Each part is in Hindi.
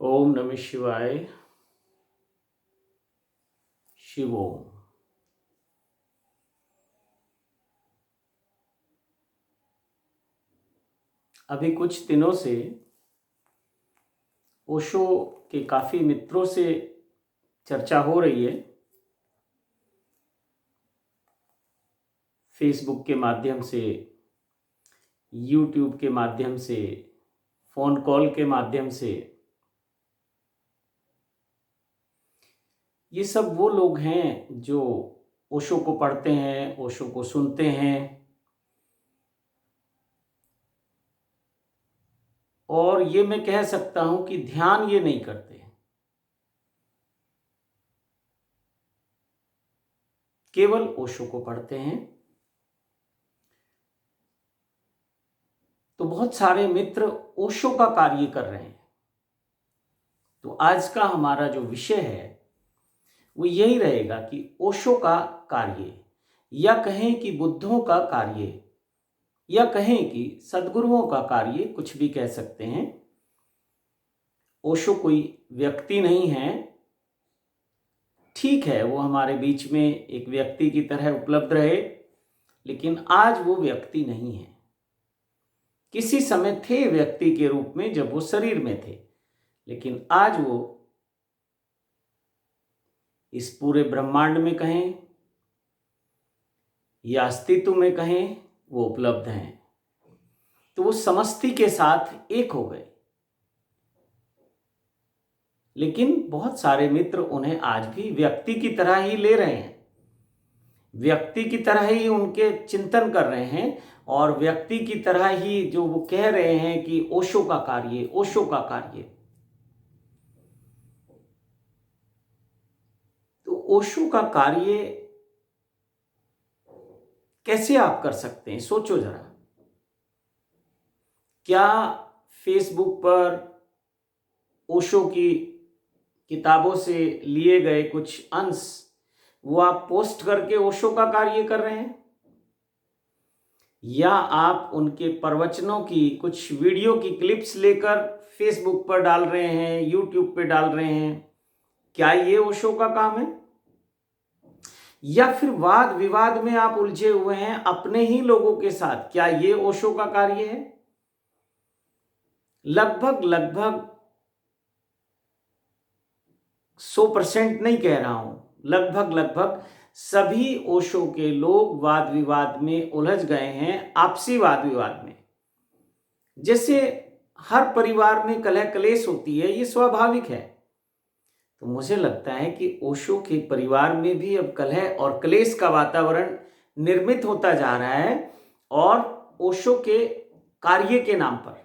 ओम नमः शिवाय। शिव ओम। अभी कुछ दिनों से ओशो के काफ़ी मित्रों से चर्चा हो रही है। फेसबुक के माध्यम से, यूट्यूब के माध्यम से, फ़ोन कॉल के माध्यम से। ये सब वो लोग हैं जो ओशो को पढ़ते हैं, ओशो को सुनते हैं और ये मैं कह सकता हूँ कि ध्यान ये नहीं करते, केवल ओशो को पढ़ते हैं। तो बहुत सारे मित्र ओशो का कार्य कर रहे हैं। तो आज का हमारा जो विषय है वो यही रहेगा कि ओशो का कार्य, या कहें कि बुद्धों का कार्य, या कहें कि सद्गुरुओं का कार्य, कुछ भी कह सकते हैं। ओशो कोई व्यक्ति नहीं है। ठीक है, वो हमारे बीच में एक व्यक्ति की तरह उपलब्ध रहे, लेकिन आज वो व्यक्ति नहीं है। किसी समय थे व्यक्ति के रूप में जब वो शरीर में थे, लेकिन आज वो इस पूरे ब्रह्मांड में कहें या अस्तित्व में कहें, वो उपलब्ध हैं। तो वो समष्टि के साथ एक हो गए। लेकिन बहुत सारे मित्र उन्हें आज भी व्यक्ति की तरह ही ले रहे हैं, व्यक्ति की तरह ही उनके चिंतन कर रहे हैं, और व्यक्ति की तरह ही जो वो कह रहे हैं कि ओशो का कार्य, ओशो का कार्य। तो ओशो का कार्य कैसे आप कर सकते हैं, सोचो जरा। क्या फेसबुक पर ओशो की किताबों से लिए गए कुछ अंश वो आप पोस्ट करके ओशो का कार्य कर रहे हैं, या आप उनके प्रवचनों की कुछ वीडियो की क्लिप्स लेकर फेसबुक पर डाल रहे हैं, यूट्यूब पे डाल रहे हैं? क्या ये ओशो का काम है? या फिर वाद विवाद में आप उलझे हुए हैं अपने ही लोगों के साथ? क्या ये ओशो का कार्य है? लगभग लगभग 100% नहीं कह रहा हूं, लगभग लगभग सभी ओशो के लोग वाद विवाद में उलझ गए हैं, आपसी वाद विवाद में। जैसे हर परिवार में कलह कलेश होती है, ये स्वाभाविक है। तो मुझे लगता है कि ओशो के परिवार में भी अब कलह और क्लेश का वातावरण निर्मित होता जा रहा है, और ओशो के कार्य के नाम पर।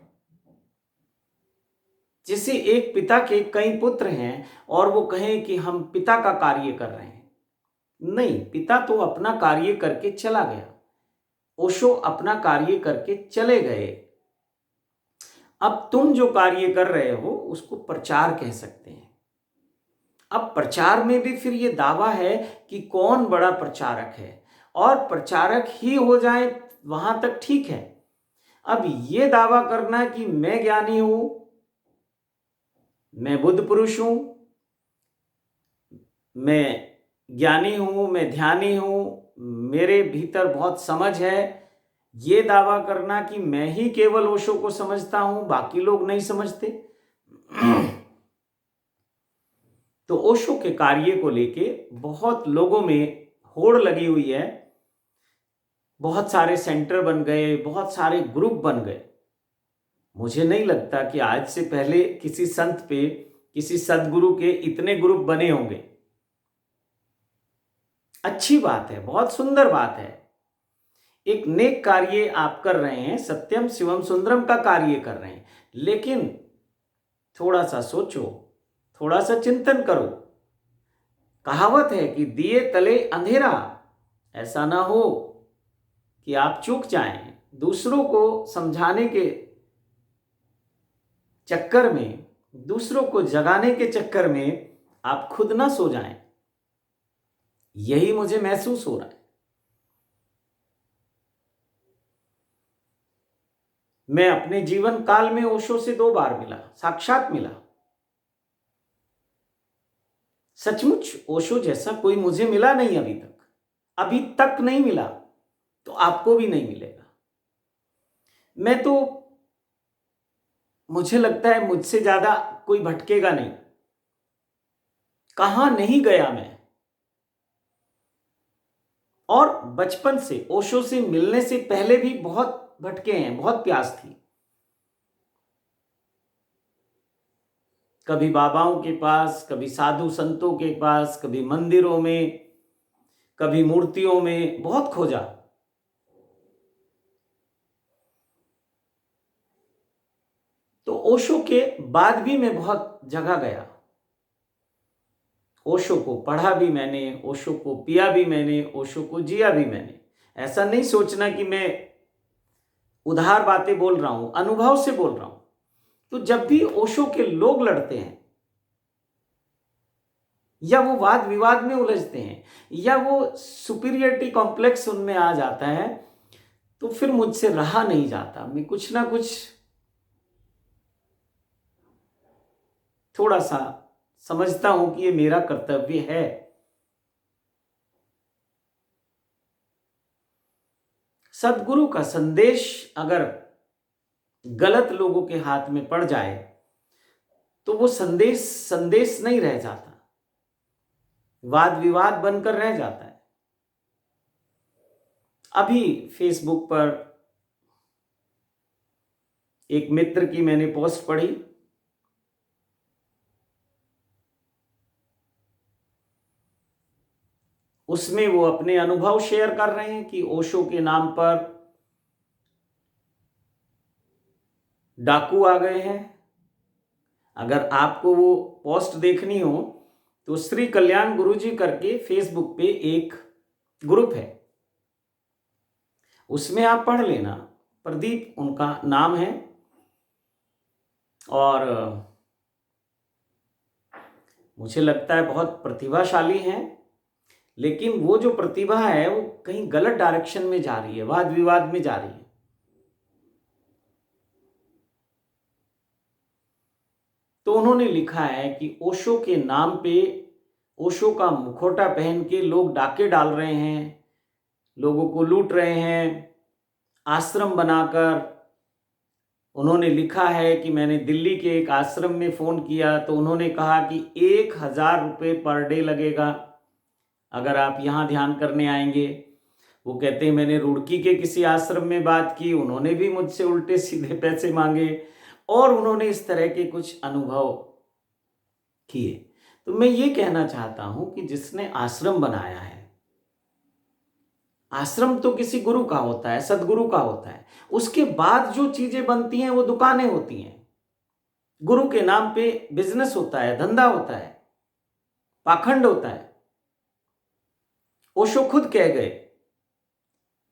जैसे एक पिता के कई पुत्र हैं और वो कहें कि हम पिता का कार्य कर रहे हैं। नहीं, पिता तो अपना कार्य करके चला गया, ओशो अपना कार्य करके चले गए। अब तुम जो कार्य कर रहे हो उसको प्रचार कह सकते हैं। अब प्रचार में भी फिर ये दावा है कि कौन बड़ा प्रचारक है, और प्रचारक ही हो जाए वहां तक ठीक है। अब ये दावा करना कि मैं ज्ञानी हूं, मैं बुद्ध पुरुष हूं, मैं ज्ञानी हूं, मैं ध्यानी हूं, मेरे भीतर बहुत समझ है, ये दावा करना कि मैं ही केवल ओशो को समझता हूं, बाकी लोग नहीं समझते। तो ओशो के कार्य को लेके बहुत लोगों में होड़ लगी हुई है। बहुत सारे सेंटर बन गए, बहुत सारे ग्रुप बन गए। मुझे नहीं लगता कि आज से पहले किसी संत पे, किसी सदगुरु के इतने ग्रुप बने होंगे। अच्छी बात है, बहुत सुंदर बात है। एक नेक कार्य आप कर रहे हैं, सत्यम शिवम सुंदरम का कार्य कर रहे हैं, लेकिन थोड़ा सा सोचो, थोड़ा सा चिंतन करो। कहावत है कि दिए तले अंधेरा। ऐसा ना हो कि आप चूक जाएं, दूसरों को समझाने के चक्कर में, दूसरों को जगाने के चक्कर में आप खुद ना सो जाएं। यही मुझे महसूस हो रहा है। मैं अपने जीवन काल में ओशो से 2 बार मिला, साक्षात मिला। सचमुच ओशो जैसा कोई मुझे मिला नहीं अभी तक नहीं मिला, तो आपको भी नहीं मिलेगा। मैं तो, मुझे लगता है मुझसे ज्यादा कोई भटकेगा नहीं। कहां नहीं गया मैं, और बचपन से ओशो से मिलने से पहले भी बहुत भटके हैं, बहुत प्यास थी। कभी बाबाओं के पास, कभी साधु संतों के पास, कभी मंदिरों में, कभी मूर्तियों में, बहुत खोजा। तो ओशो के बाद भी मैं बहुत जगह गया। ओशो को पढ़ा भी मैंने, ओशो को पिया भी मैंने, ओशो को जिया भी मैंने। ऐसा नहीं सोचना कि मैं उधार बातें बोल रहा हूं, अनुभव से बोल रहा हूं। तो जब भी ओशो के लोग लड़ते हैं, या वो वाद विवाद में उलझते हैं, या वो सुपीरियरिटी कॉम्प्लेक्स उनमें आ जाता है, तो फिर मुझसे रहा नहीं जाता। मैं कुछ ना कुछ थोड़ा सा समझता हूं कि ये मेरा कर्तव्य है। सदगुरु का संदेश अगर गलत लोगों के हाथ में पड़ जाए तो वो संदेश संदेश नहीं रह जाता, वाद विवाद बनकर रह जाता है। अभी फेसबुक पर एक मित्र की मैंने पोस्ट पढ़ी। उसमें वो अपने अनुभव शेयर कर रहे हैं कि ओशो के नाम पर डाकू आ गए हैं। अगर आपको वो पोस्ट देखनी हो तो श्री कल्याण गुरुजी करके फेसबुक पे एक ग्रुप है, उसमें आप पढ़ लेना। प्रदीप उनका नाम है, और मुझे लगता है बहुत प्रतिभाशाली हैं। लेकिन वो जो प्रतिभा है वो कहीं गलत डायरेक्शन में जा रही है, वाद विवाद में जा रही है। तो उन्होंने लिखा है कि ओशो के नाम पे, ओशो का मुखौटा पहन के लोग डाके डाल रहे हैं, लोगों को लूट रहे हैं आश्रम बनाकर। उन्होंने लिखा है कि मैंने दिल्ली के एक आश्रम में फ़ोन किया तो उन्होंने कहा कि 1,000 रुपये पर डे लगेगा अगर आप यहाँ ध्यान करने आएंगे। वो कहते हैं मैंने रुड़की के किसी आश्रम में बात की, उन्होंने भी मुझसे उल्टे सीधे पैसे मांगे, और उन्होंने इस तरह के कुछ अनुभव किए। तो मैं ये कहना चाहता हूं कि जिसने आश्रम बनाया है, आश्रम तो किसी गुरु का होता है, सदगुरु का होता है, उसके बाद जो चीजें बनती हैं वो दुकानें होती हैं। गुरु के नाम पे बिजनेस होता है, धंधा होता है, पाखंड होता है। ओशो खुद कह गए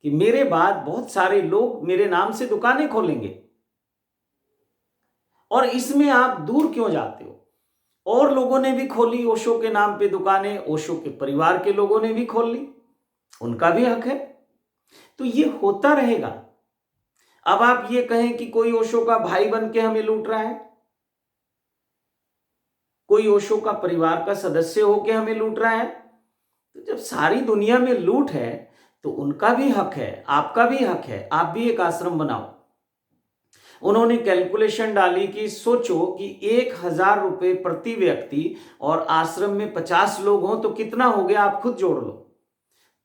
कि मेरे बाद बहुत सारे लोग मेरे नाम से दुकानें खोलेंगे, और इसमें आप दूर क्यों जाते हो। और लोगों ने भी खोली ओशो के नाम पे दुकानें, ओशो के परिवार के लोगों ने भी खोल ली, उनका भी हक है। तो ये होता रहेगा। अब आप ये कहें कि कोई ओशो का भाई बन के हमें लूट रहा है, कोई ओशो का परिवार का सदस्य होके हमें लूट रहा है, तो जब सारी दुनिया में लूट है तो उनका भी हक है, आपका भी हक है, आप भी एक आश्रम बनाओ। उन्होंने कैलकुलेशन डाली कि सोचो कि 1,000 रुपये प्रति व्यक्ति और आश्रम में 50 लोग हों तो कितना हो गया, आप खुद जोड़ लो।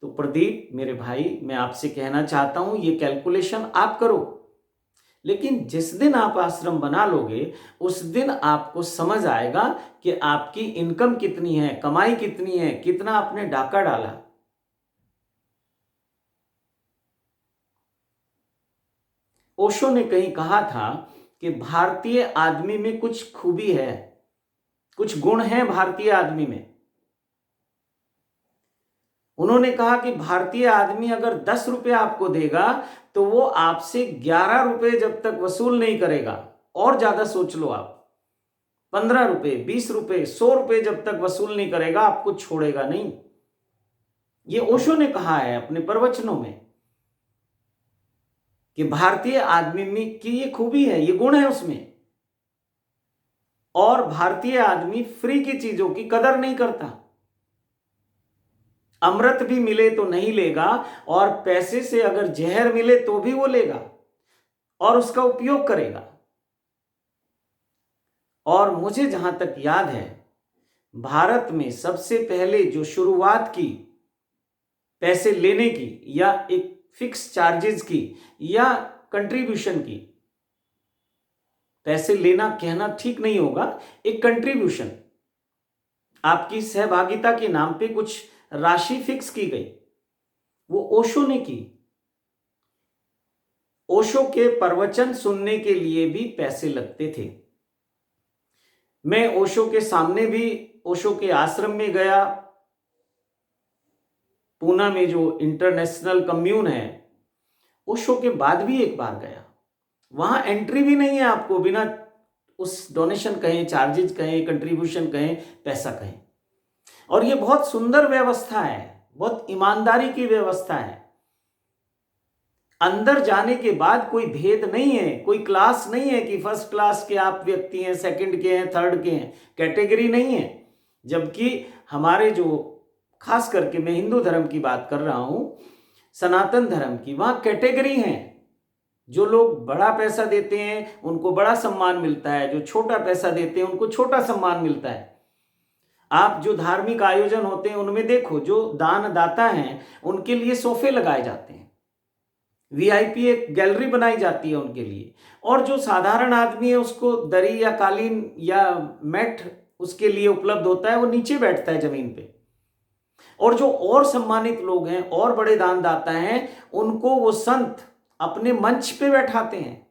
तो प्रदीप मेरे भाई, मैं आपसे कहना चाहता हूं ये कैलकुलेशन आप करो, लेकिन जिस दिन आप आश्रम बना लोगे उस दिन आपको समझ आएगा कि आपकी इनकम कितनी है, कमाई कितनी है, कितना आपने डाका डाला। ओशो ने कहीं कहा था कि भारतीय आदमी में कुछ खूबी है, कुछ गुण है भारतीय आदमी में। उन्होंने कहा कि भारतीय आदमी अगर 10 रुपये आपको देगा तो वो आपसे 11 रुपये जब तक वसूल नहीं करेगा, और ज्यादा सोच लो आप, 15 रुपये, 20 रुपये, 100 रुपये जब तक वसूल नहीं करेगा आपको छोड़ेगा नहीं। ये ओशो ने कहा है अपने प्रवचनों में कि भारतीय आदमी में की ये खूबी है, ये गुण है उसमें। और भारतीय आदमी फ्री की चीजों की कदर नहीं करता। अमृत भी मिले तो नहीं लेगा, और पैसे से अगर जहर मिले तो भी वो लेगा और उसका उपयोग करेगा। और मुझे जहां तक याद है, भारत में सबसे पहले जो शुरुआत की पैसे लेने की, या एक फिक्स चार्जेस की, या कंट्रीब्यूशन की, पैसे लेना कहना ठीक नहीं होगा, एक कंट्रीब्यूशन, आपकी सहभागिता के नाम पे कुछ राशि फिक्स की गई, वो ओशो ने की। ओशो के प्रवचन सुनने के लिए भी पैसे लगते थे। मैं ओशो के सामने भी, ओशो के आश्रम में गया, पूना में जो इंटरनेशनल कम्यून है, ओशो के बाद भी एक बार गया। वहां एंट्री भी नहीं है आपको, बिना उस डोनेशन कहें, चार्जेज कहें, कंट्रीब्यूशन कहें, पैसा कहें। और ये बहुत सुंदर व्यवस्था है, बहुत ईमानदारी की व्यवस्था है। अंदर जाने के बाद कोई भेद नहीं है, कोई क्लास नहीं है कि फर्स्ट क्लास के आप व्यक्ति हैं, सेकंड के हैं, थर्ड के हैं, कैटेगरी नहीं है। जबकि हमारे जो, खास करके मैं हिंदू धर्म की बात कर रहा हूं, सनातन धर्म की, वहां कैटेगरी हैं। जो लोग बड़ा पैसा देते हैं उनको बड़ा सम्मान मिलता है, जो छोटा पैसा देते हैं उनको छोटा सम्मान मिलता है। आप जो धार्मिक आयोजन होते हैं उनमें देखो, जो दान दाता हैं उनके लिए सोफे लगाए जाते हैं, वीआईपी एक गैलरी बनाई जाती है उनके लिए, और जो साधारण आदमी है उसको दरी या कालीन या मैट उसके लिए उपलब्ध होता है, वो नीचे बैठता है जमीन पे। और जो और सम्मानित लोग हैं और बड़े दानदाता हैं, उनको वो संत अपने मंच पे बैठाते हैं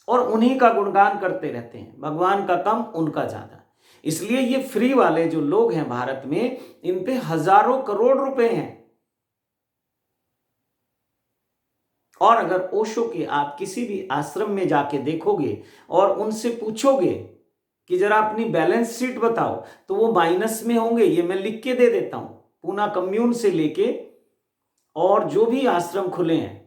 और उन्हीं का गुणगान करते रहते हैं, भगवान का कम उनका ज्यादा। इसलिए ये फ्री वाले जो लोग हैं भारत में, इन पे हजारों करोड़ रुपए हैं। और अगर ओशो के आप किसी भी आश्रम में जाके देखोगे और उनसे पूछोगे कि जरा अपनी बैलेंस शीट बताओ, तो वो माइनस में होंगे। ये मैं लिख के दे देता हूं, पूना कम्यून से लेके और जो भी आश्रम खुले हैं,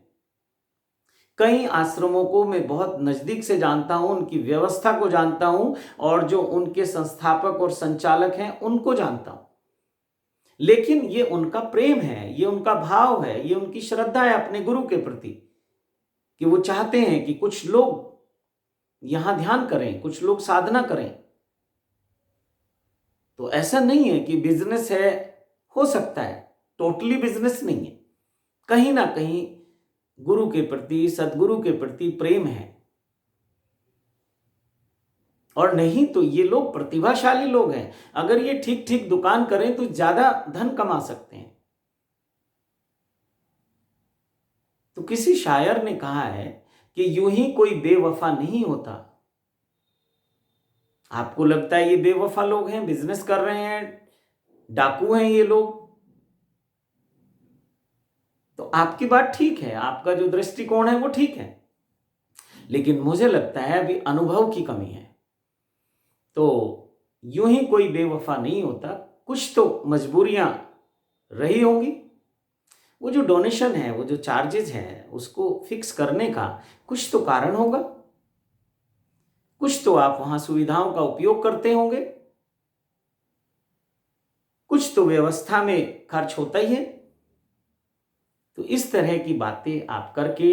कई आश्रमों को मैं बहुत नजदीक से जानता हूं, उनकी व्यवस्था को जानता हूं, और जो उनके संस्थापक और संचालक हैं उनको जानता हूं। लेकिन ये उनका प्रेम है, ये उनका भाव है, ये उनकी श्रद्धा है अपने गुरु के प्रति, कि वो चाहते हैं कि कुछ लोग यहां ध्यान करें, कुछ लोग साधना करें। तो ऐसा नहीं है कि बिजनेस है, हो सकता है, टोटली बिजनेस नहीं है, कहीं ना कहीं गुरु के प्रति, सदगुरु के प्रति प्रेम है। और नहीं तो ये लोग प्रतिभाशाली लोग हैं, अगर ये ठीक ठीक दुकान करें तो ज्यादा धन कमा सकते हैं। तो किसी शायर ने कहा है कि यूं ही कोई बेवफा नहीं होता। आपको लगता है ये बेवफा लोग हैं, बिजनेस कर रहे हैं, डाकू हैं ये लोग, तो आपकी बात ठीक है, आपका जो दृष्टिकोण है वो ठीक है। लेकिन मुझे लगता है अभी अनुभव की कमी है। तो यूं ही कोई बेवफा नहीं होता, कुछ तो मजबूरियां रही होंगी। वो जो डोनेशन है, वो जो चार्जेस है, उसको फिक्स करने का कुछ तो कारण होगा, कुछ तो आप वहां सुविधाओं का उपयोग करते होंगे, कुछ तो व्यवस्था में खर्च होता ही है। तो इस तरह की बातें आप करके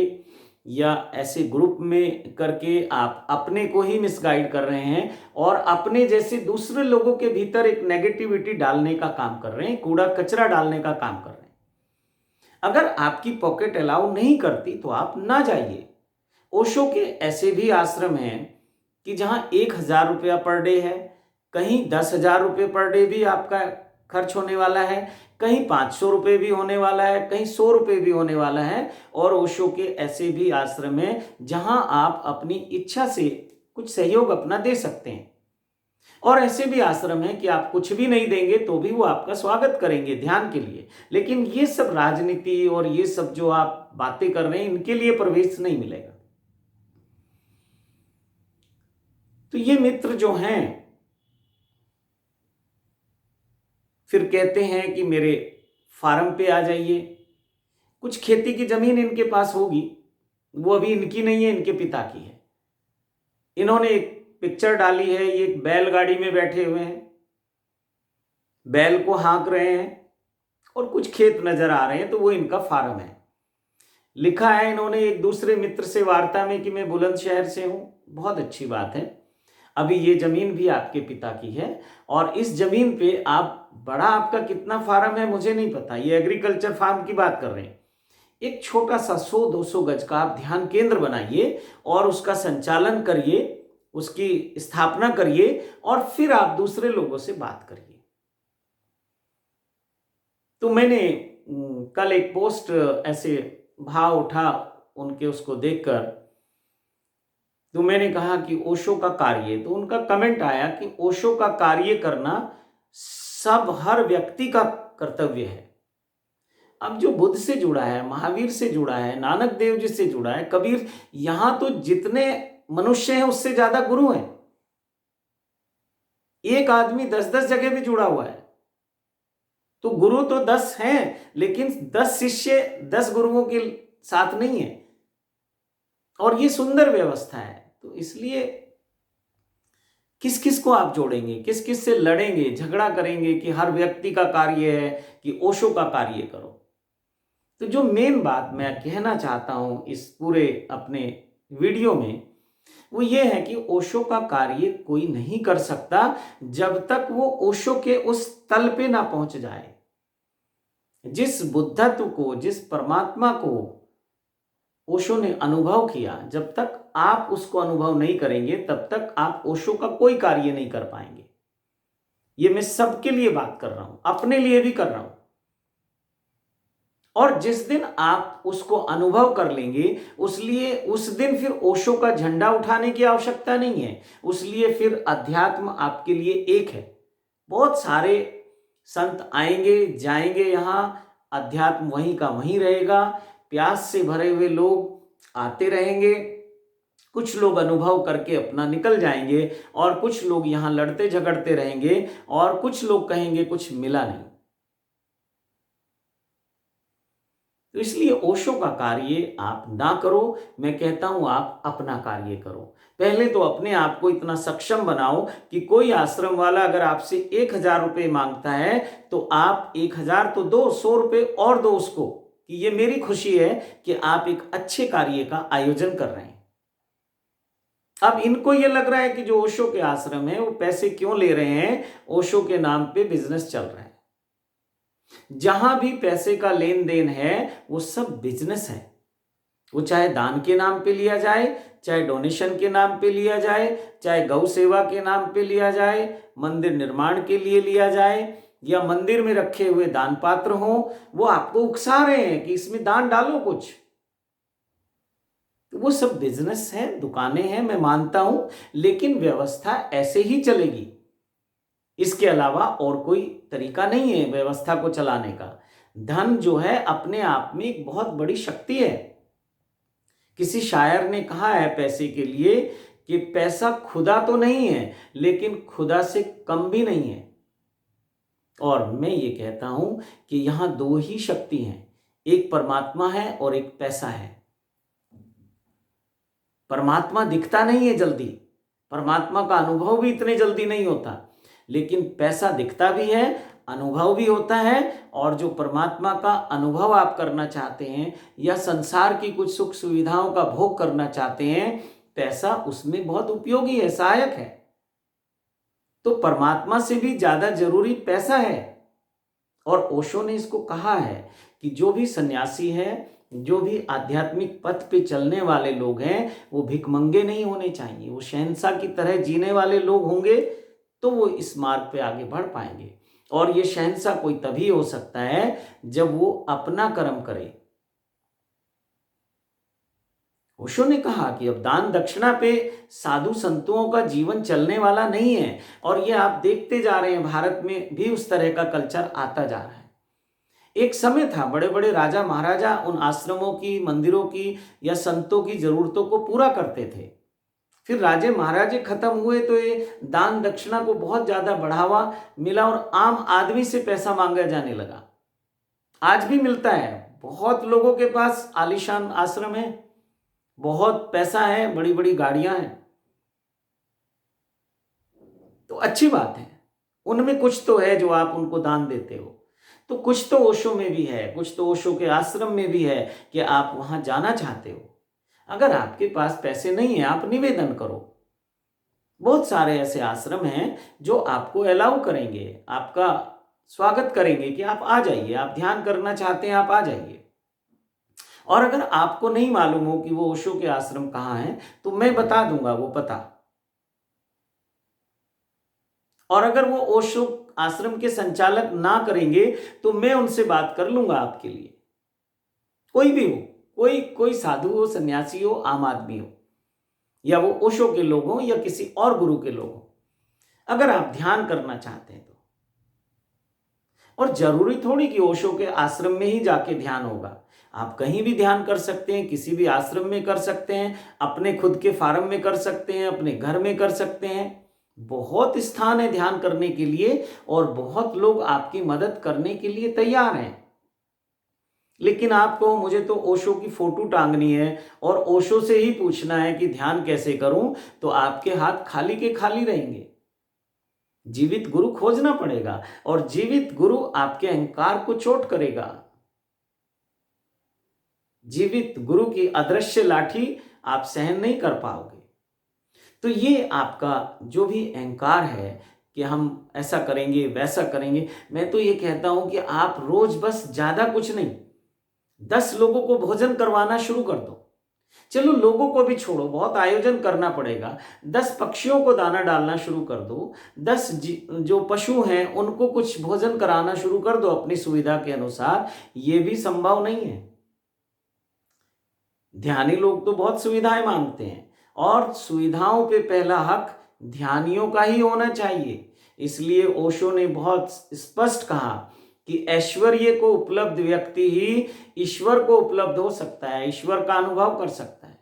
या ऐसे ग्रुप में करके आप अपने को ही मिसगाइड कर रहे हैं और अपने जैसे दूसरे लोगों के भीतर एक नेगेटिविटी डालने का काम कर रहे हैं, कूड़ा कचरा डालने का काम कर रहे हैं। अगर आपकी पॉकेट अलाउ नहीं करती तो आप ना जाइए। ओशो के ऐसे भी आश्रम हैं कि जहां 1,000 रुपया पर डे है, कहीं 10,000 रुपये पर डे भी आपका खर्च होने वाला है, कहीं 500 रुपये भी होने वाला है, कहीं 100 रुपये भी होने वाला है। और ओशो के ऐसे भी आश्रम हैं जहां आप अपनी इच्छा से कुछ सहयोग अपना दे सकते हैं। और ऐसे भी आश्रम हैं कि आप कुछ भी नहीं देंगे तो भी वो आपका स्वागत करेंगे ध्यान के लिए। लेकिन ये सब राजनीति और ये सब जो आप बातें कर रहे हैं, इनके लिए प्रवेश नहीं मिलेगा। तो ये मित्र जो हैं फिर कहते हैं कि मेरे फार्म पे आ जाइए। कुछ खेती की जमीन इनके पास होगी, वो अभी इनकी नहीं है, इनके पिता की है। इन्होंने एक पिक्चर डाली है, ये एक बैलगाड़ी में बैठे हुए हैं, बैल को हाँक रहे हैं और कुछ खेत नजर आ रहे हैं, तो वो इनका फार्म है। लिखा है इन्होंने एक दूसरे मित्र से वार्ता में कि मैं बुलंदशहर से हूं। बहुत अच्छी बात है। अभी ये जमीन भी आपके पिता की है, और इस जमीन पे आप बड़ा आपका कितना फार्म है मुझे नहीं पता, ये एग्रीकल्चर फार्म की बात कर रहे हैं। एक छोटा सा 100-200 गज का आप ध्यान केंद्र बनाइए और उसका संचालन करिए, उसकी स्थापना करिए, और फिर आप दूसरे लोगों से बात करिए। तो मैंने कल एक पोस्ट ऐसे भाव उठा उनके, उसको देखकर, तो मैंने कहा कि ओशो का कार्य, तो उनका कमेंट आया कि ओशो का कार्य करना सब हर व्यक्ति का कर्तव्य है। अब जो बुद्ध से जुड़ा है, महावीर से जुड़ा है, नानक देव जी से जुड़ा है, कबीर, यहां तो जितने मनुष्य हैं उससे ज्यादा गुरु हैं। एक आदमी 10-10 जगह भी जुड़ा हुआ है, तो गुरु तो 10 हैं, लेकिन 10 शिष्य 10 गुरुओं के साथ नहीं है। और ये सुंदर व्यवस्था है। तो इसलिए किस किस को आप जोड़ेंगे, किस किस से लड़ेंगे, झगड़ा करेंगे कि हर व्यक्ति का कार्य है कि ओशो का कार्य करो। तो जो मेन बात मैं कहना चाहता हूं इस पूरे अपने वीडियो में, वो ये है कि ओशो का कार्य कोई नहीं कर सकता जब तक वो ओशो के उस तल पे ना पहुंच जाए। जिस बुद्धत्व को, जिस परमात्मा को ओशो ने अनुभव किया, जब तक आप उसको अनुभव नहीं करेंगे तब तक आप ओशो का कोई कार्य नहीं कर पाएंगे। ये मैं सबके लिए बात कर रहा हूं, अपने लिए भी कर रहा हूं। और जिस दिन आप उसको अनुभव कर लेंगे, उसलिए उस दिन फिर ओशो का झंडा उठाने की आवश्यकता नहीं है। उसलिए फिर अध्यात्म आपके लिए एक है। बहुत सारे संत आएंगे जाएंगे, यहां अध्यात्म वहीं का वहीं रहेगा। प्यास से भरे हुए लोग आते रहेंगे, कुछ लोग अनुभव करके अपना निकल जाएंगे, और कुछ लोग यहां लड़ते झगड़ते रहेंगे, और कुछ लोग कहेंगे कुछ मिला नहीं। तो इसलिए ओशो का कार्य आप ना करो, मैं कहता हूं आप अपना कार्य करो। पहले तो अपने आप को इतना सक्षम बनाओ कि कोई आश्रम वाला अगर आपसे 1000 रुपये मांगता है तो आप 1000 तो दो, 100 रुपये और दो उसको, कि ये मेरी खुशी है कि आप एक अच्छे कार्य का आयोजन कर रहे हैं। अब इनको ये लग रहा है कि जो ओशो के आश्रम है वो पैसे क्यों ले रहे हैं, ओशो के नाम पे बिजनेस चल रहा है। जहां भी पैसे का लेन देन है वो सब बिजनेस है। वो चाहे दान के नाम पे लिया जाए, चाहे डोनेशन के नाम पे लिया जाए, चाहे गौ सेवा के नाम पे लिया जाए, मंदिर निर्माण के लिए लिया जाए, या मंदिर में रखे हुए दान पात्र हो, वो आपको उकसा रहे हैं कि इसमें दान डालो कुछ। तो वो सब बिजनेस है, दुकानें हैं, मैं मानता हूं, लेकिन व्यवस्था ऐसे ही चलेगी। इसके अलावा और कोई तरीका नहीं है व्यवस्था को चलाने का। धन जो है अपने आप में एक बहुत बड़ी शक्ति है। किसी शायर ने कहा है पैसे के लिए कि पैसा खुदा तो नहीं है, लेकिन खुदा से कम भी नहीं है। और मैं ये कहता हूं कि यहां दो ही शक्ति हैं, एक परमात्मा है और एक पैसा है। परमात्मा दिखता नहीं है जल्दी, परमात्मा का अनुभव भी इतने जल्दी नहीं होता, लेकिन पैसा दिखता भी है, अनुभव भी होता है। और जो परमात्मा का अनुभव आप करना चाहते हैं या संसार की कुछ सुख सुविधाओं का भोग करना चाहते हैं, पैसा उसमें बहुत उपयोगी है, सहायक है। तो परमात्मा से भी ज्यादा जरूरी पैसा है। और ओशो ने इसको कहा है कि जो भी सन्यासी है, जो भी आध्यात्मिक पथ पे चलने वाले लोग हैं, वो भिखमंगे नहीं होने चाहिए, वो शहंशाह की तरह जीने वाले लोग होंगे तो वो इस मार्ग पे आगे बढ़ पाएंगे। और ये शहंशाह कोई तभी हो सकता है जब वो अपना कर्म करे। ओशो ने कहा कि अब दान दक्षिणा पे साधु संतों का जीवन चलने वाला नहीं है। और ये आप देखते जा रहे हैं, भारत में भी उस तरह का कल्चर आता जा रहा है। एक समय था बड़े बड़े राजा महाराजा उन आश्रमों की, मंदिरों की या संतों की जरूरतों को पूरा करते थे। फिर राजे महाराजे खत्म हुए तो ये दान दक्षिणा को बहुत ज्यादा बढ़ावा मिला और आम आदमी से पैसा मांगा जाने लगा। आज भी मिलता है, बहुत लोगों के पास आलीशान आश्रम है, बहुत पैसा है, बड़ी बड़ी गाड़ियां हैं, तो अच्छी बात है, उनमें कुछ तो है जो आप उनको दान देते हो। तो कुछ तो ओशो में भी है, कुछ तो ओशो के आश्रम में भी है कि आप वहां जाना चाहते हो। अगर आपके पास पैसे नहीं है, आप निवेदन करो। बहुत सारे ऐसे आश्रम हैं जो आपको अलाउ करेंगे, आपका स्वागत करेंगे कि आप आ जाइए, आप ध्यान करना चाहते हैं, आप आ जाइए। और अगर आपको नहीं मालूम हो कि वो ओशो के आश्रम कहाँ हैं, तो मैं बता दूंगा वो पता। और अगर वो ओशो आश्रम के संचालक ना करेंगे तो मैं उनसे बात कर लूंगा आपके लिए। कोई भी हो, कोई कोई साधु हो, सन्यासी हो, आम आदमी हो, या वो ओशो के लोग हों या किसी और गुरु के लोग हों, अगर आप ध्यान करना चाहते हैं तो। और जरूरी थोड़ी कि ओशो के आश्रम में ही जाके ध्यान होगा। आप कहीं भी ध्यान कर सकते हैं, किसी भी आश्रम में कर सकते हैं, अपने खुद के फार्म में कर सकते हैं, अपने घर में कर सकते हैं। बहुत स्थान है ध्यान करने के लिए और बहुत लोग आपकी मदद करने के लिए तैयार हैं। लेकिन आपको मुझे तो ओशो की फोटो टांगनी है और ओशो से ही पूछना है कि ध्यान कैसे करूं, तो आपके हाथ खाली के खाली रहेंगे। जीवित गुरु खोजना पड़ेगा और जीवित गुरु आपके अहंकार को चोट करेगा। जीवित गुरु की अदृश्य लाठी आप सहन नहीं कर पाओगे। तो ये आपका जो भी अहंकार है कि हम ऐसा करेंगे वैसा करेंगे, मैं तो ये कहता हूं कि आप रोज बस ज्यादा कुछ नहीं, 10 लोगों को भोजन करवाना शुरू कर दो। चलो लोगों को भी छोड़ो, बहुत आयोजन करना पड़ेगा। 10 पक्षियों को दाना डालना शुरू कर दो। 10 जो पशु हैं उनको कुछ भोजन कराना शुरू कर दो अपनी सुविधा के अनुसार। ये भी संभव नहीं है। ध्यानी लोग तो बहुत सुविधाएं मांगते हैं और सुविधाओं पे पहला हक ध्यानियों का ही होना चाहिए। इसलिए ओशो ने बहुत स्पष्ट कहा कि ऐश्वर्य को उपलब्ध व्यक्ति ही ईश्वर को उपलब्ध हो सकता है, ईश्वर का अनुभव कर सकता है।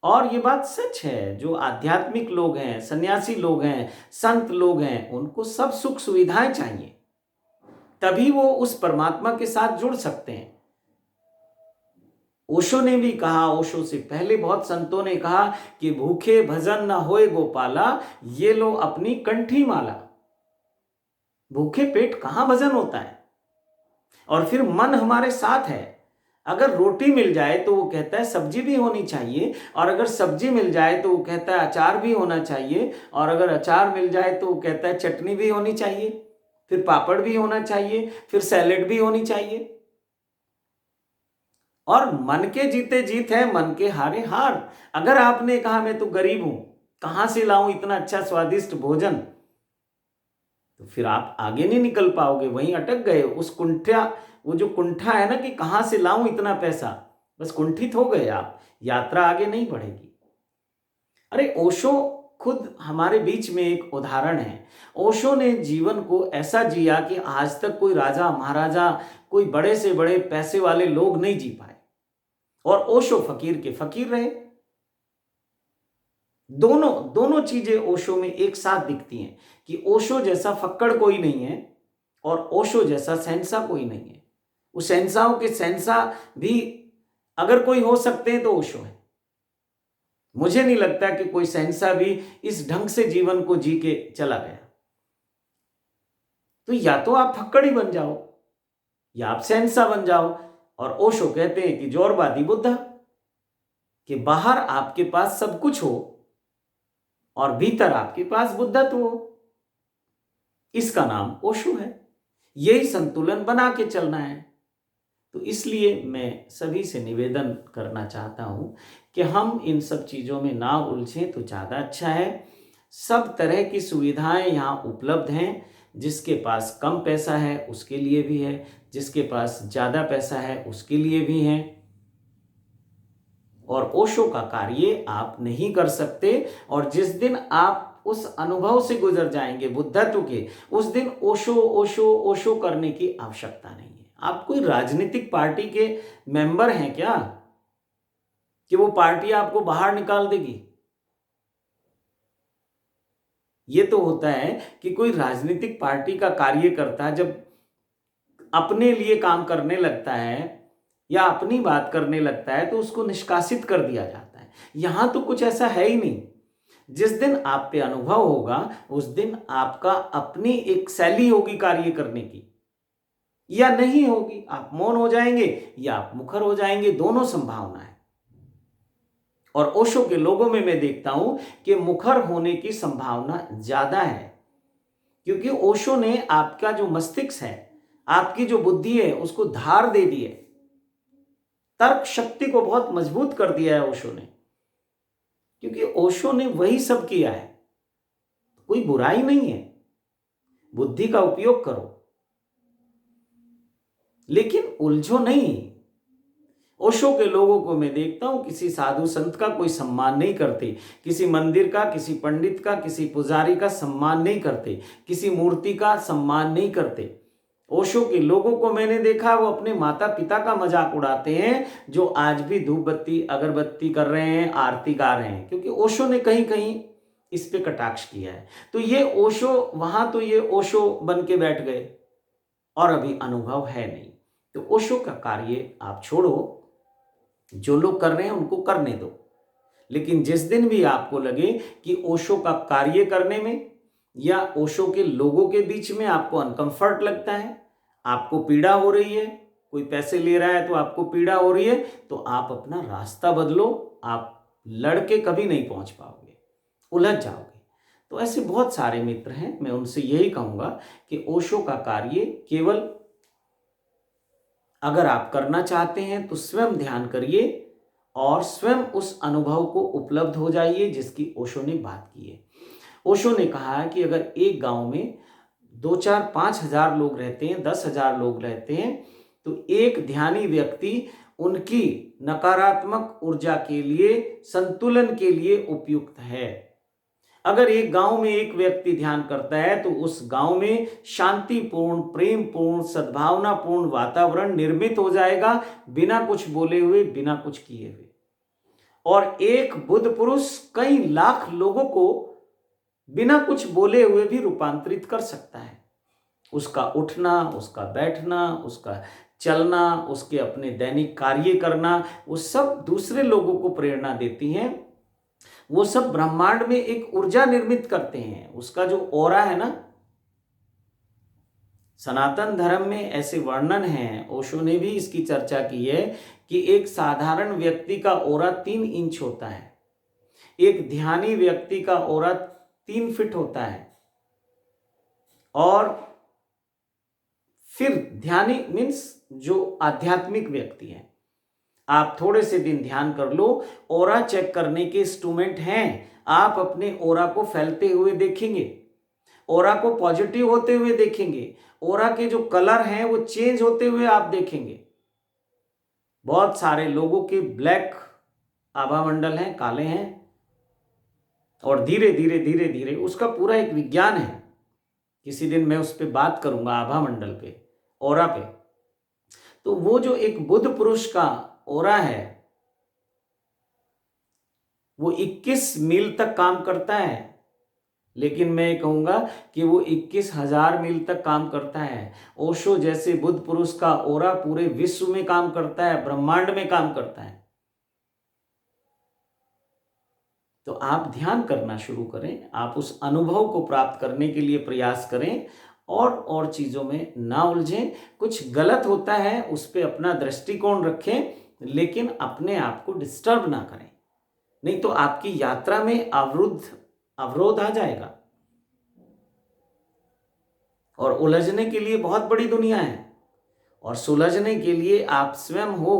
और ये बात सच है। जो आध्यात्मिक लोग हैं, सन्यासी लोग हैं, संत लोग हैं, उनको सब सुख सुविधाएं चाहिए, तभी वो उस परमात्मा के साथ जुड़ सकते हैं। ओशो ने भी कहा, ओशो से पहले बहुत संतों ने कहा कि भूखे भजन न होए गोपाला, ये लो अपनी कंठी माला। भूखे पेट कहां भजन होता है। और फिर मन हमारे साथ है। अगर रोटी मिल जाए तो वो कहता है सब्जी भी होनी चाहिए, और अगर सब्जी मिल जाए तो वो कहता है अचार भी होना चाहिए, और अगर अचार मिल जाए तो वो कहता है चटनी भी होनी चाहिए, फिर पापड़ भी होना चाहिए, फिर सैलेड भी होनी चाहिए। और मन के जीते जीत है, मन के हारे हार। अगर आपने कहा मैं तो गरीब हूं, कहां से लाऊं इतना अच्छा स्वादिष्ट भोजन, तो फिर आप आगे नहीं निकल पाओगे, वहीं अटक गए। उस कुंठा, वो जो कुंठा है ना कि कहां से लाऊं इतना पैसा, बस कुंठित हो गए आप, यात्रा आगे नहीं बढ़ेगी। अरे ओशो खुद हमारे बीच में एक उदाहरण है। ओशो ने जीवन को ऐसा जिया कि आज तक कोई राजा महाराजा, कोई बड़े से बड़े पैसे वाले लोग नहीं जी पाए, और ओशो फकीर के फकीर रहे। दोनों दोनों चीजें ओशो में एक साथ दिखती हैं कि ओशो जैसा फक्कड़ कोई नहीं है और ओशो जैसा शहंशाह कोई नहीं है। उस शहंशाहों के शहंशाह भी अगर कोई हो सकते हैं तो ओशो है। मुझे नहीं लगता कि कोई शहंशाह भी इस ढंग से जीवन को जी के चला गया। तो या तो आप फक्कड़ ही बन जाओ या आप शहंशाह बन जाओ। और ओशो कहते हैं कि जोरबादी बुद्धा, कि बाहर आपके पास सब कुछ हो और भीतर आपके पास बुद्धत्व हो। इसका नाम ओशो है। यही संतुलन बना के चलना है। तो इसलिए मैं सभी से निवेदन करना चाहता हूं कि हम इन सब चीजों में ना उलझें तो ज्यादा अच्छा है। सब तरह की सुविधाएं यहाँ उपलब्ध हैं। जिसके पास कम पैसा है उसके लिए भी है, जिसके पास ज्यादा पैसा है उसके लिए भी है। और ओशो का कार्य आप नहीं कर सकते। और जिस दिन आप उस अनुभव से गुजर जाएंगे बुद्धत्व के, उस दिन ओशो ओशो ओशो करने की आवश्यकता नहीं है। आप कोई राजनीतिक पार्टी के मेंबर हैं क्या कि वो पार्टी आपको बाहर निकाल देगी? ये तो होता है कि कोई राजनीतिक पार्टी का कार्यकर्ता जब अपने लिए काम करने लगता है या अपनी बात करने लगता है तो उसको निष्कासित कर दिया जाता है। यहां तो कुछ ऐसा है ही नहीं। जिस दिन आप पे अनुभव होगा उस दिन आपका अपनी एक शैली होगी कार्य करने की, या नहीं होगी, आप मौन हो जाएंगे या आप मुखर हो जाएंगे, दोनों संभावना है। और ओशो के लोगों में मैं देखता हूं कि मुखर होने की संभावना ज्यादा है, क्योंकि ओशो ने आपका जो मस्तिष्क है, आपकी जो बुद्धि है, उसको धार दे दी है, तर्क शक्ति को बहुत मजबूत कर दिया है ओशो ने, क्योंकि ओशो ने वही सब किया है। कोई बुराई नहीं है, बुद्धि का उपयोग करो, लेकिन उलझो नहीं। ओशो के लोगों को मैं देखता हूं किसी साधु संत का कोई सम्मान नहीं करते, किसी मंदिर का, किसी पंडित का, किसी पुजारी का सम्मान नहीं करते, किसी मूर्ति का सम्मान नहीं करते। ओशो के लोगों को मैंने देखा, वो अपने माता पिता का मजाक उड़ाते हैं, जो आज भी धूप बत्ती अगरबत्ती कर रहे हैं, आरती गा रहे हैं, क्योंकि ओशो ने कहीं कहीं इस पे कटाक्ष किया है। तो ये ओशो वहां, तो ये ओशो बन के बैठ गए और अभी अनुभव है नहीं। तो ओशो का कार्य आप छोड़ो, जो लोग कर रहे हैं उनको करने दो। लेकिन जिस दिन भी आपको लगे कि ओशो का कार्य करने में या ओशो के लोगों के बीच में आपको अनकंफर्ट लगता है, आपको पीड़ा हो रही है, कोई पैसे ले रहा है तो आपको पीड़ा हो रही है, तो आप अपना रास्ता बदलो। आप लड़के कभी नहीं पहुंच पाओगे, उलझ जाओगे। तो ऐसे बहुत सारे मित्र हैं, मैं उनसे यही कहूंगा कि ओशो का कार्य केवल अगर आप करना चाहते हैं तो स्वयं ध्यान करिए और स्वयं उस अनुभव को उपलब्ध हो जाइए जिसकी ओशो ने बात की है। ओशो ने कहा है कि अगर एक गांव में 2-4-5 हजार लोग रहते हैं, 10,000 लोग रहते हैं, तो एक ध्यानी व्यक्ति उनकी नकारात्मक ऊर्जा के लिए, संतुलन के लिए उपयुक्त है। अगर एक गांव में एक व्यक्ति ध्यान करता है तो उस गांव में शांतिपूर्ण, प्रेमपूर्ण, सद्भावनापूर्ण वातावरण निर्मित हो जाएगा, बिना कुछ बोले हुए, बिना कुछ किए हुए। और एक बुद्ध पुरुष कई लाख लोगों को बिना कुछ बोले हुए भी रूपांतरित कर सकता है। उसका उठना, उसका बैठना, उसका चलना, उसके अपने दैनिक कार्य करना, वो सब दूसरे लोगों को प्रेरणा देती हैं। वो सब ब्रह्मांड में एक ऊर्जा निर्मित करते हैं। उसका जो ऑरा है ना, सनातन धर्म में ऐसे वर्णन है, ओशो ने भी इसकी चर्चा की है कि एक साधारण व्यक्ति का ऑरा 3 इंच होता है, एक ध्यानी व्यक्ति का ऑरा 3 फीट होता है। और फिर ध्यानी मीन्स जो आध्यात्मिक व्यक्ति है, आप थोड़े से दिन ध्यान कर लो, ऑरा चेक करने के इंस्ट्रूमेंट हैं। आप अपने ऑरा को फैलते हुए देखेंगे, ऑरा को पॉजिटिव होते हुए देखेंगे, ऑरा के जो कलर हैं वो चेंज होते हुए आप देखेंगे। बहुत सारे लोगों के ब्लैक आभा मंडल हैं, काले हैं, और धीरे धीरे धीरे धीरे उसका पूरा एक विज्ञान है। किसी दिन मैं उस पर बात करूंगा, आभा मंडल पे, ऑरा पे। तो वो जो एक बुद्ध पुरुष का ऑरा है वो 21 मील तक काम करता है, लेकिन मैं कहूंगा कि वो 21,000 मील तक काम करता है। ओशो जैसे बुद्ध पुरुष का ऑरा पूरे विश्व में काम करता है, ब्रह्मांड में काम करता है। तो आप ध्यान करना शुरू करें, आप उस अनुभव को प्राप्त करने के लिए प्रयास करें और चीज़ों में ना उलझें। कुछ गलत होता है उस पर अपना दृष्टिकोण रखें, लेकिन अपने आप को डिस्टर्ब ना करें, नहीं तो आपकी यात्रा में अवरोध आ जाएगा। और उलझने के लिए बहुत बड़ी दुनिया है, और सुलझने के लिए आप स्वयं हो।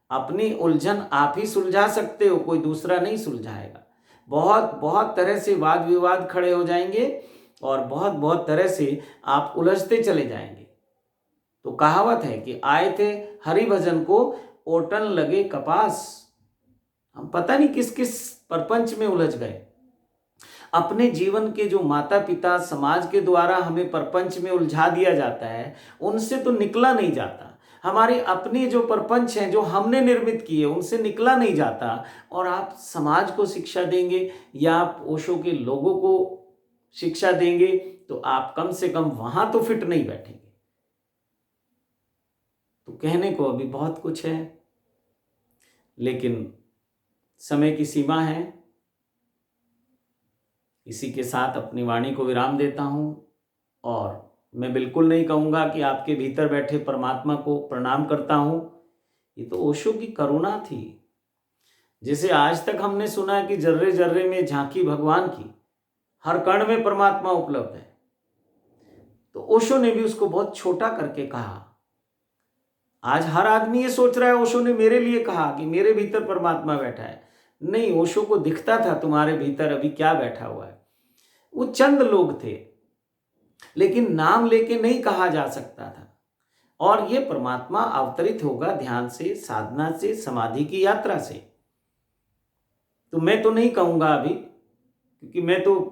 अपनी उलझन आप ही सुलझा सकते हो, कोई दूसरा नहीं सुलझाएगा। बहुत बहुत तरह से वाद विवाद खड़े हो जाएंगे और बहुत बहुत तरह से आप उलझते चले जाएंगे। तो कहावत है कि आए थे हरि भजन को, ओटन लगे कपास। हम पता नहीं किस किस परपंच में उलझ गए। अपने जीवन के जो माता पिता, समाज के द्वारा हमें परपंच में उलझा दिया जाता है, उनसे तो निकला नहीं जाता। हमारे अपने जो परपंच हैं, जो हमने निर्मित किए, उनसे निकला नहीं जाता। और आप समाज को शिक्षा देंगे या आप ओशो के लोगों को शिक्षा देंगे, तो आप कम से कम वहां तो फिट नहीं बैठेंगे। तो कहने को अभी बहुत कुछ है, लेकिन समय की सीमा है। इसी के साथ अपनी वाणी को विराम देता हूँ और मैं बिल्कुल नहीं कहूँगा कि आपके भीतर बैठे परमात्मा को प्रणाम करता हूँ। ये तो ओशो की करुणा थी, जिसे आज तक हमने सुना कि जर्रे जर्रे में झांकी भगवान की, हर कण में परमात्मा उपलब्ध है। तो ओशो ने भी उसको बहुत छोटा करके कहा। आज हर आदमी ये सोच रहा है ओशो ने मेरे लिए कहा कि मेरे भीतर परमात्मा बैठा है। नहीं, ओशो को दिखता था तुम्हारे भीतर अभी क्या बैठा हुआ है। वो चंद लोग थे, लेकिन नाम लेके नहीं कहा जा सकता था। और ये परमात्मा अवतरित होगा ध्यान से, साधना से, समाधि की यात्रा से। तो मैं तो नहीं कहूँगा अभी, क्योंकि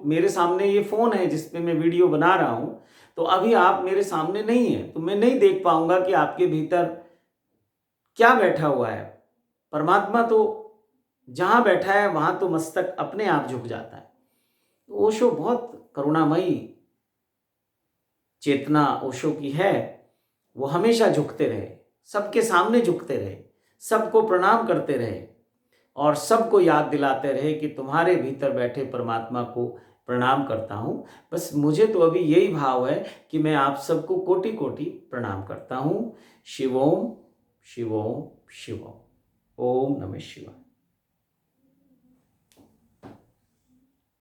मेरे सामने ये फ़ोन है जिस पे मैं वीडियो बना रहा हूँ, तो अभी आप मेरे सामने नहीं है, तो मैं नहीं देख पाऊंगा कि आपके भीतर क्या बैठा हुआ है। परमात्मा तो जहाँ बैठा है वहाँ तो मस्तक अपने आप झुक जाता है। तो ओशो बहुत करुणामयी चेतना ओशो की है। वो हमेशा झुकते रहे, सबके सामने झुकते रहे, सबको प्रणाम करते रहे और सबको याद दिलाते रहे कि तुम्हारे भीतर बैठे परमात्मा को प्रणाम करता हूँ। बस मुझे तो अभी यही भाव है कि मैं आप सबको कोटि कोटि प्रणाम करता हूँ। शिवोम शिवोम शिवोम। ओम नमः शिवाय।